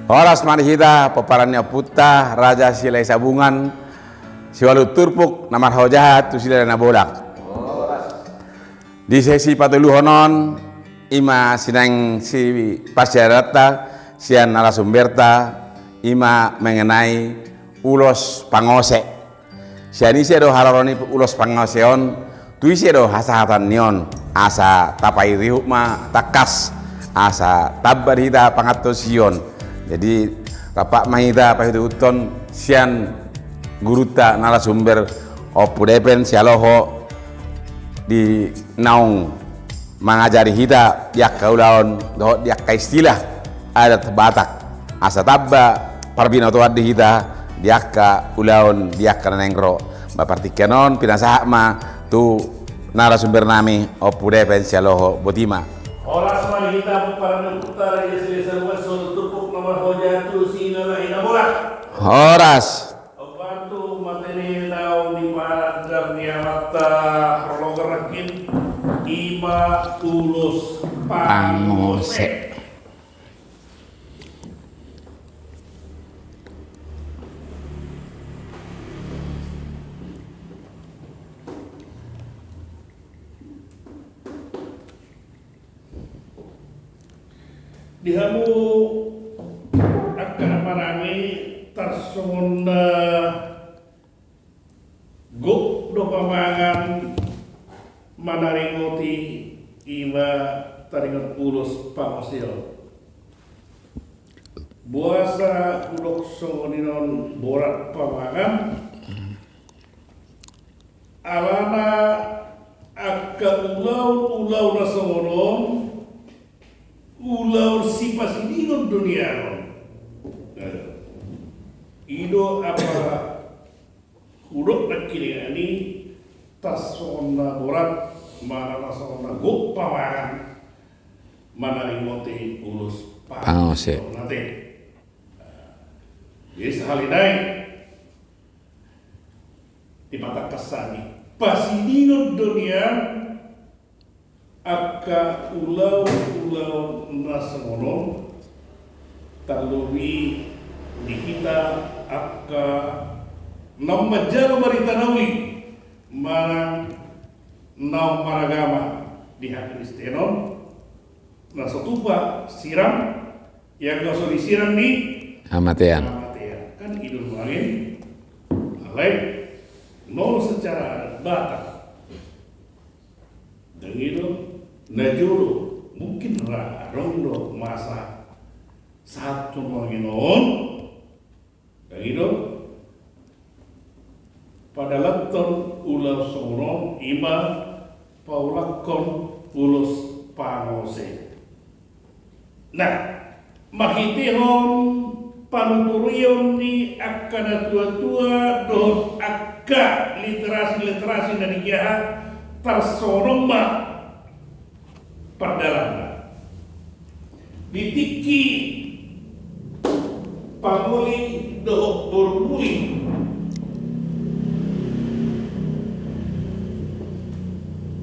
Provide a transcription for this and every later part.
Horas manihita peparannya puta raja silai sabungan siwalu turpuk namar hojahat tu silai na bolak. Di sesi patuluhonon ima sinang si pasyarata sian narasumberta ima mengenai ulos pangose. Siani do hararoni ulos pangoseon tuisi do hasahatan nion asa tapai rihukma takas asa tabar hita pangatosion. Jadi Bapak Mahita Pak Hidu Uton sian guruta narasumber opudepen sialoho di naung mengajari hita diak kaulaon doh diak istilah adat Batak asa tabba parbina tuad di hita diak ka ulaon diak ka nengro bapartikenon pinasaha ma tu narasumber nami opudepen sialoho botima. Oras manihita para utara Yesus Sarwasul tupuk nomor hojatu sinala inabola. Horas. Obantu materi tahu di paragraf niamata prologerakin ima tulus pangose. Dihamu akan marami tarsonda guk do pamangan manaringoti ima taringot ulus pangosil buasa ulok songoninon borat pamangan alana akka ulau na songonon ulau si pasidingon dunia ido apa huruf nak kiri ini tasona borat mana tasona gop pamangan mana rimoti ulus pangose nanti jadi sehalidai di mata kesani pasidingon dunia akka ulau nasamono talui di kita akka namajalo barita nauli marang naum maragama di hak Kristenon nasatupa siram yang gak disiram di amatean kan idul mangin alai nol secara adat Batak dan itu najulu mungkin rondo masa satu manginon dan itu pada leton ulau soron ima paulakon ulus pangose. Nah, makitihon panuturion ni akana tua-tua don akka literasi dari jahat tersorong perdalangan ditiki panguli doh bermuli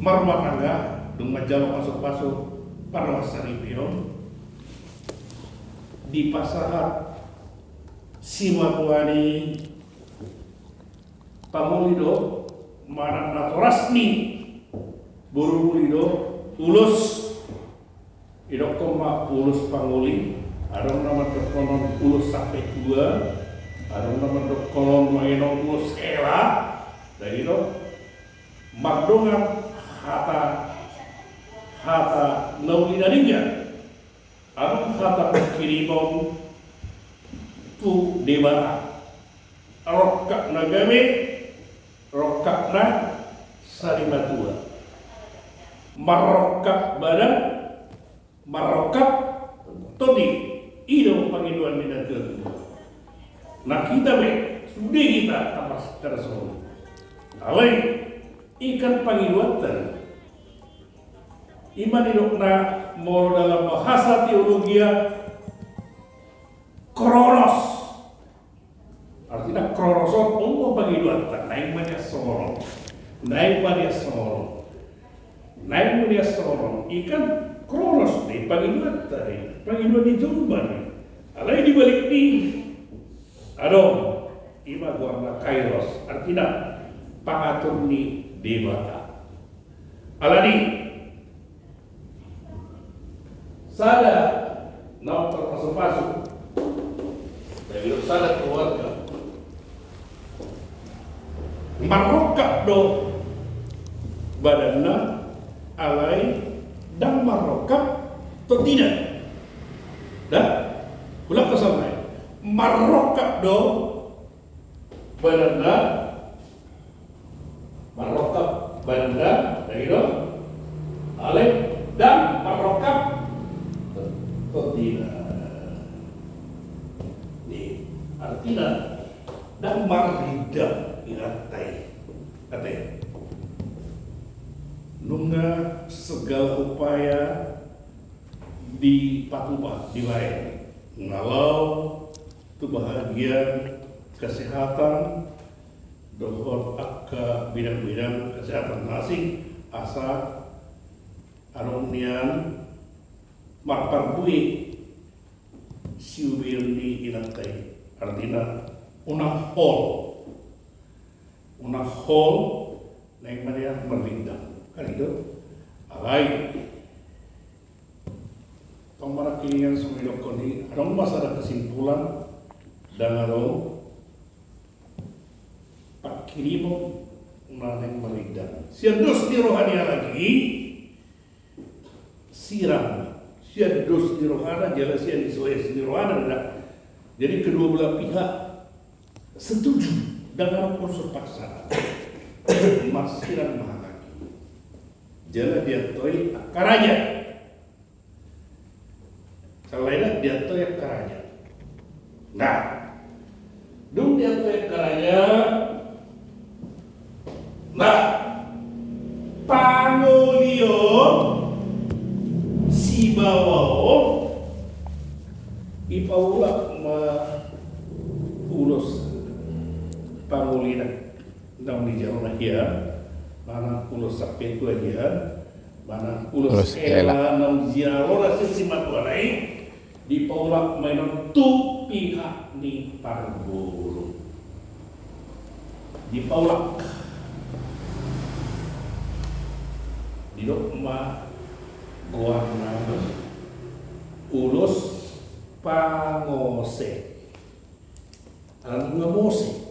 marwah tangga dengan jalan masuk-masuk para wasaripion di pasar Simakuani panguli doh marang natorasni bermuli doh ulus idok koma ulus panguli ada nama dokonon ulus sampai dua ada nama dokonon mainon ulus era dari itu makdongan hata nauli darinya ada hata perkirimon tu debata rokak nagame rokak na sarimatua marokak badan marokak todi ida pangiduan minatur nah kita sudah kita tapas tersebut alai ikan pangiduan iman idokna mau dalam bahasa teologi kronos artinya kronoson umum pangiduan naik mana sorong naik mana sorong ikan kronos nih pangiduan tadi pangiduan di Jumban Alai di balik ni adong ima guarna kairos artinya pangatur ni dewata. Alani sada na terpasuk-pasuk dari sada keluarga marokap do badanna alai dan marokap atau tidak dah ulang kesamai marokap do badanna marokap badanna dari do alai dan marokap atau tidak. Nih artinya dan marida iratai kata nunga segala upaya di patubah dibayar ngalau kebahagiaan kesehatan dohor akka bidang-bidang kesehatan masing asa aronian marparbui siubir di ilatai artinya unang hall naik mana merindang kan itu alai tong para kinian sumidok koni adong masalah kesimpulan dan adong pak kirimo naik merindang siados di rohania lagi siram siados di rohana jelas sian di rohana dah. Jadi kedua belah pihak setuju dengan unsur paksaan masiran mahalaki jala dia toy akaranya selain dia toy akaranya nah dum dia toy akaranya nah pangolio si bawao ipaulak ulos pangulina nang di jalan dia mana ulos sampai tu aja mana ulos ela nang ziarah sisi matuanai di paulak mainon tu pihak ni parburu di paulak di dokma guarna ulos pangose alam nga Mose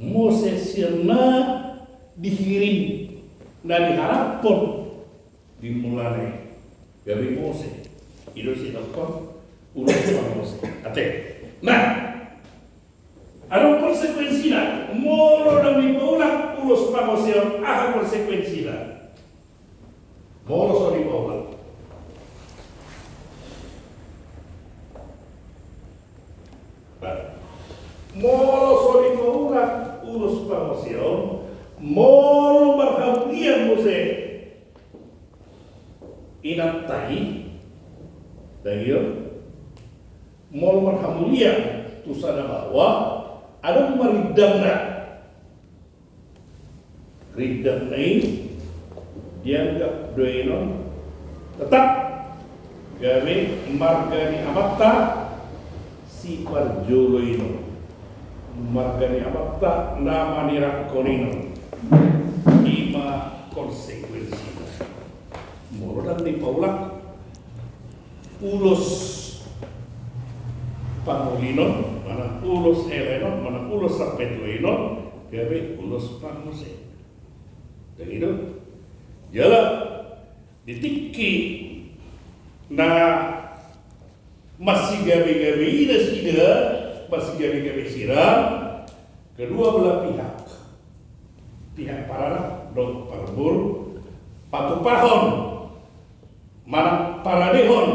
Mose sirna dihirim na diharapon dimulai gabi Mose itu si dokter ulos pangose ate nah ada konsekuensinya moro dami paulah ulos pangose aha konsekuensinya moro sorry paulah molo soli kaurat urus pangosio molo berhabulian mose inatai dahil molo berhabulian tu sana bahwa ada maridamna ridam ini dianggap doenon tetap gawe margani amatta si parjolo ino margani amatta nama nirakonino ima konsekuensi moro dan di paulak ulos pangolino mana ulos eleno mana ulos sapetuino gawe ulos pangose dan itu jala ditiki na masih gawe-gawe ida sida masih gawe-gawe siram kedua belah pihak para dok parbur patupahon mana para dehon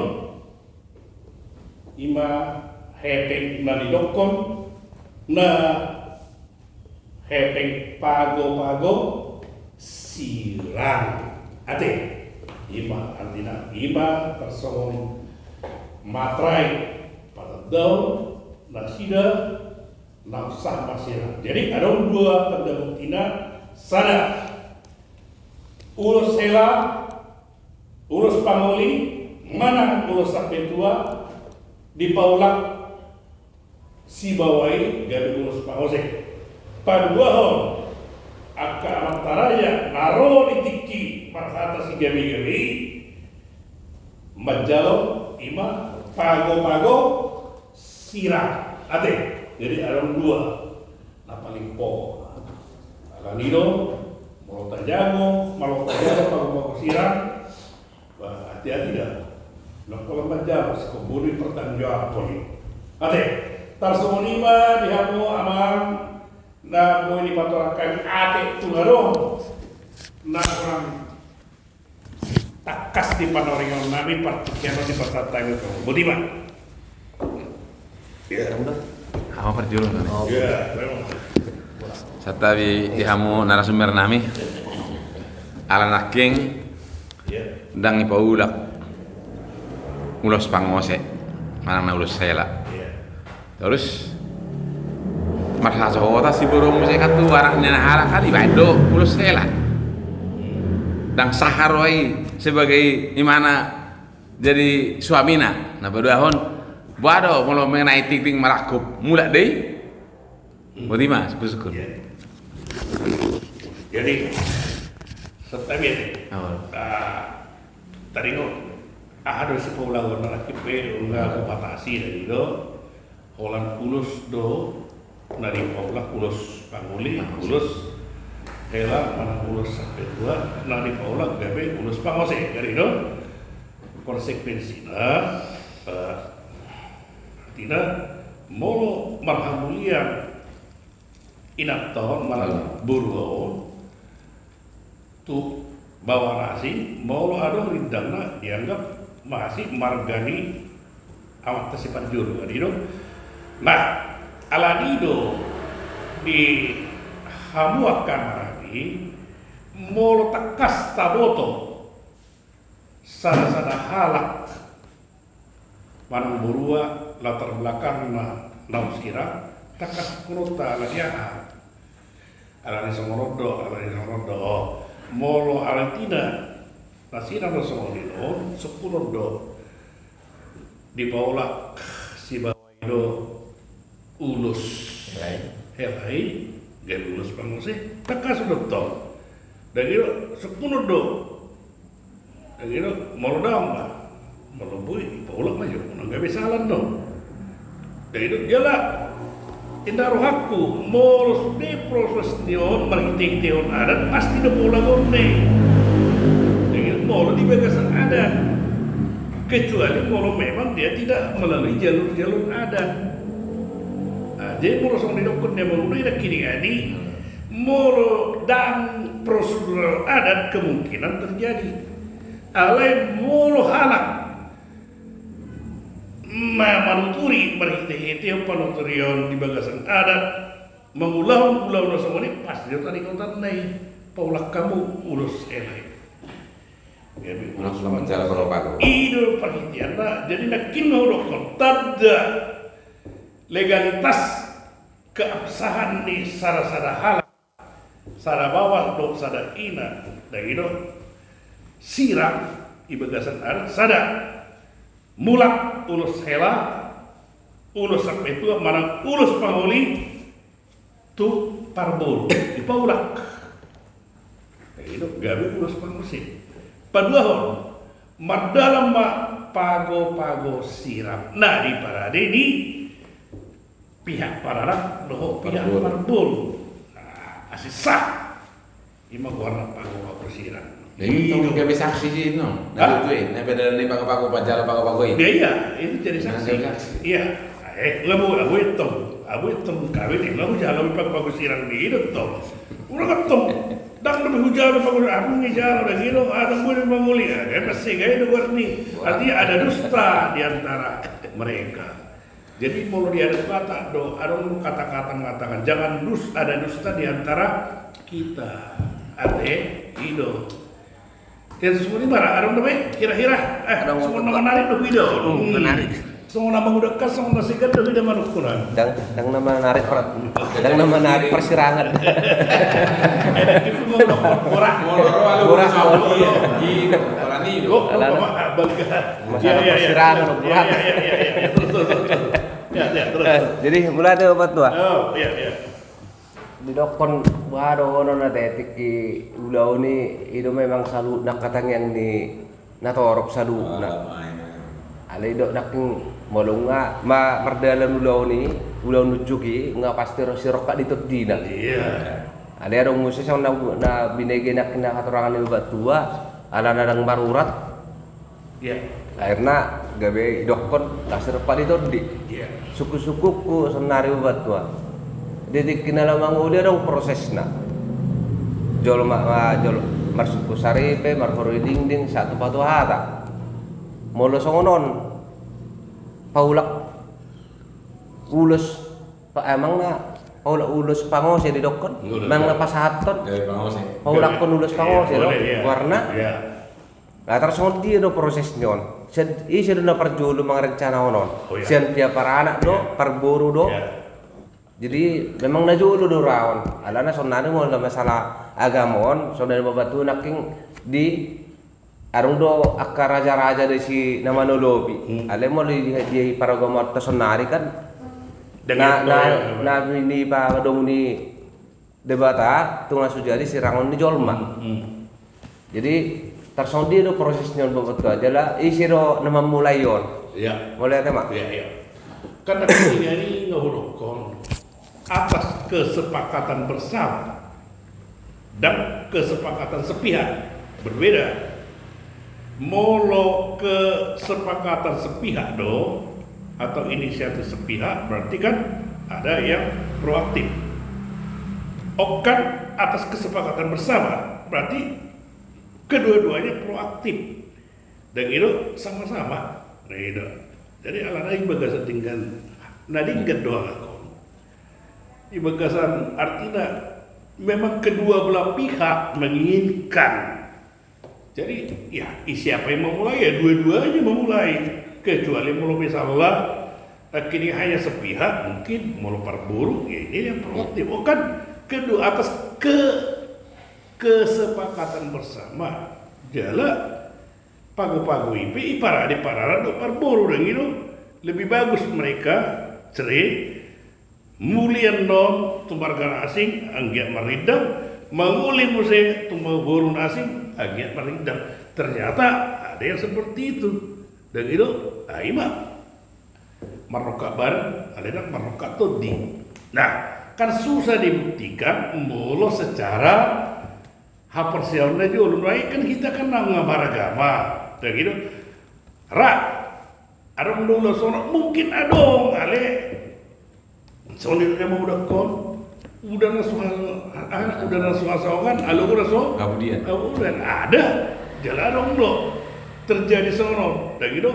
ima hepeng na didokon na hepeng pago sirang ate ima artinya ima persoalan matrai pada daun nasida nafsah masirah. Jadi ada dua tanda buktina sana urus hela urus pangoli Manang ulos sampai tua di paulak si bawai gabi ulos pangose. Paduahon aka amantaraya naro di tiki marhata si gabi-gabi majalo ima pago-pago sirah ate. Jadi ada dua nah paling pokok alanino malota jago pago-pago sirah. Wah, hati-hati dah. Kalau macam sekuburi pertanggungjawab poli. Ate, tarsumunima dihamu amang na mo ini patorakan ate tunarong na orang takas di panoringan nami partikiano di pasatay ko. Budiman. Ya, Udah. Apa perjulun kami? ya, memang. Satabi dihamu narasumber nami Alan Aking Ya. dang ipaulak ulos pangose manang na ulos sela. Ya. Terus marsa sota si burung musik katu warangnya na halak kali bado ulos sela. Dang saharoi sebagai imana jadi suamina. Nah baduahon bado mau mengenai ting marakup mulak deh. Bagaimana syukur. Ya. Jadi setelah tadi no ada sekolah warna kipe unggah batasi dari do holan kulus do nari paula kulus panguli kulus hela mana kulus sampai dua nari paula gabe kulus pangose dari do konsekuensinya tina molo marhamulia inapton malah buruo tu bawa nasi molo ado rindangna dianggap masih margani awak tesipan juru adido. Nah aladido di hamuakan lagi molo takas taboto sada halak manang burua latar belakang na nausira takas kurota ladiaha alani songorodo molo alantina nasira do songolino sepuluh do di bawah si bawaido ulus helai gak ulus pangose takas doktor dan itu sepuluh do dan itu molo damba molo bui bawah maju nggak bisa jalan dong dan itu jelas indaro hakku molo di proses nion marhiting adat pasti do bola gonde molo di bagasan adat kecuali molo memang dia tidak melalui jalur-jalur adat. Jadi molo song didokun dia melalui dak kini ani molo dan prosedural adat kemungkinan terjadi. Alai molo halak manuturi marhite-hite panuturion di bagasan adat mengulau-ulau no ini pasti dia tadi kontan nai paulak kamu urus elai. Langsung bicara berapa? Idul perhatian lah, jadi nak kino dokon tada legalitas keabsahan di sada hal, sada bawah dok sada ina, dan itu sirap ibagasan adat sada mulak ulus hela, ulus sampai tua mana ulus pangoli tu parbol di paulak, dan itu gawe ulus pangusin. Paduahon madalam pago sirap nah di parade di pihak pararak doh pihak parbol asih sah ima warna pago sirap Ini tahu nggak bisa saksi sih no. Nah itu ya, beda dari pago pajar pago ini. Iya itu jadi saksi. Iya, abu itu kawin ini lalu jalan pago sirap di itu toh. Udah ketemu. Dang lebih hujan apa guna aku ngejar udah gitu ada gue yang mulia kan pasti gaya itu warni artinya ada dusta di antara mereka jadi mau diadap kata do ada kata-kata mengatakan jangan ada dusta di antara kita ido dan semua ini marah ada namanya kira-kira semua menarik tuh video menarik So nama udah kas, so nasi kan dari mana ukuran? dang nama narik persirangan. Enak itu ngomong borak. Kok sama bangga. Masalah persirangan, borak. Terus. Jadi mulai ada obat tua. Oh, iya. Di dokon baru ono na detik ki ulau ni itu memang selalu nak katang yang ni natorop sadu na. Ale dok naking molunga ma mardalan ulau nujuki nga pasti sirok ka ditut dina. Iya. Ada orang musis yang na binege nak kena katorangan ni obat tua ala nadang barurat. Iya. Akhirnya gabe dokon kasir pa ditut di. Iya. Suku-suku ku senari obat tua. Detik kinalamang uli dong prosesna. Jol marsuku saripe marhori dingding satu patu hata. Molo songonon paulak ulus emang na paulak ulus pangose di dokon. Mang na pasahaton. Paulak kon ulus pangose do warna. Iya. Lah terus dia do proses nyon. Isi do na perjulu mang rencana onon. Sian dia para anak do perburu do. Jadi memang najulu do raon. Alana sonane mo na masalah agamon, sonane babatu naking di arung do akka raja-raja de si namanolobi. Ale mo di para gamot ta sonari kan. Na ini pa dong ni debata tunga sujadi si rangon ni jolma. Jadi tersondi do prosesnya babatu aja lah isiro na mamulay yon. Iya. Mulai tema. Iya. Karena ini ngahurukon atas kesepakatan bersama dan kesepakatan sepihak berbeda. Molo kesepakatan sepihak do atau inisiatif sepihak berarti kan ada yang proaktif. Okan atas kesepakatan bersama berarti kedua-duanya proaktif dan itu sama-sama. Nah itu. Jadi alanai bagasan tinggal nadingkan doang aku. Di bagasan artinya memang kedua belah pihak menginginkan. Jadi ya siapa yang memulai ya dua-duanya memulai. Kecuali mau misalnya kini hanya sepihak mungkin mau perburu ya ini yang proaktif. Oh kan kedua atas kesepakatan bersama jala pagu-pagu IP para di para do perburu dan itu lebih bagus mereka cerai mulian dong tumbargan asing anggiat meridam menguli musik tumbar burun asing anggiat meridam ternyata ada yang seperti itu dan itu aima marokak bareng ada yang marokak tuding. Nah kan susah dibuktikan mulu secara hapersialnya juga ulun baik kan kita kan ngabar agama dan gitu rak ada dulu sono mungkin adong ale soalnya mau udah kon, udah nasuha sawangan, alu udah so, kemudian ada jalan dong lo terjadi sono, dan gitu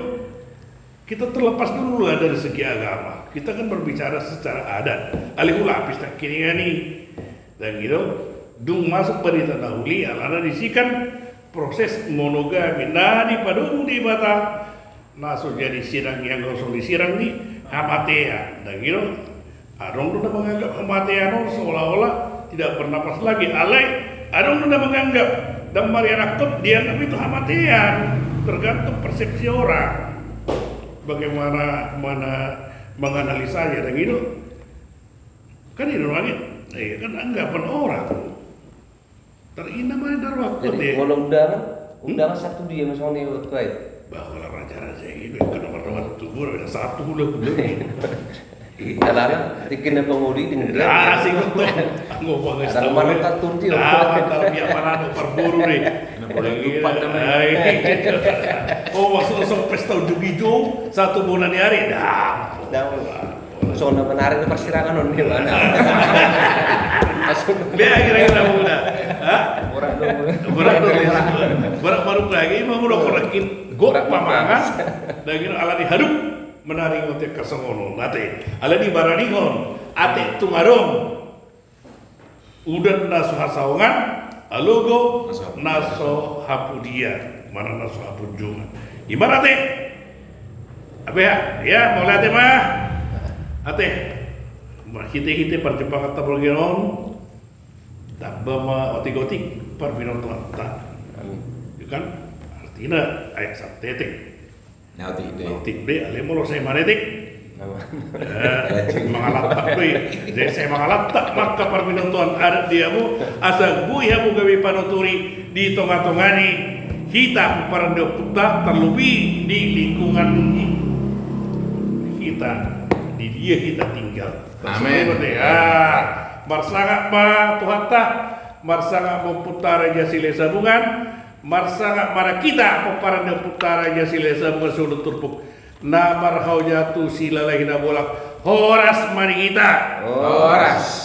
kita terlepas dulu lah dari segi agama, kita kan berbicara secara adat, alih lapis tak kini nih, dan gitu, dung masuk pada tanah uli, alana disikan proses monogami, nah di padung di bata, naso jadi sirang yang kosong disirang nih, amatea, dan gitu. Adong sudah menganggap kematian seolah-olah tidak bernapas lagi. Alai, adong sudah menganggap dan Mariana Kut dianggap itu kematian. Tergantung persepsi orang. Bagaimana menganalisanya dan itu kan itu lagi. Kan anggapan orang. Terindah mana dari waktu Jadi kalau undangan satu dia misalnya di waktu itu. Bahwa raja-raja ini kan nomor tubuh ada satu udah. Dalam tikin na panguli din Ah, siguro to. Ang ngomong Ada manok ka turti. kalau dia parado perburu nih. Lupa naman. Oh, masuk pesta ujuk-ujuk satu bulan hari. Dah. So na menarik na persirangan nun di mana. Dia kira-kira muna. Hah? Murah Baru lagi mau udah korekin gok pamangan. Dan gitu ala dihadup. Menaring otek kasongono nate ala di baranihon ate tungarong udan naso hasawangan alogo naso hapudia mana naso hapujungan ibarate Abe ya mau lihat mah. Ate. Hite-hite perjumpa kata bergenon. Tak bama otik-otik perbinon tuan tak. Kan artinya ayat satetik. Nautik deh. Otik be ale molo saya manetik. Mangalatak be. Saya mangalatak maka perbinon tuan ada diamu asa buya mu gawe panuturi di tongah-tongani kita paranda puta terlebih di lingkungan kita di dia kita tinggal. Amin. Marsangak ma tuhata, marsangak memputara jasile sabungan, marsangak mara kita peparanda putara jasile sabungan sulut turpuk. Namar haujatu silalahina bolak horas mari kita. Horas.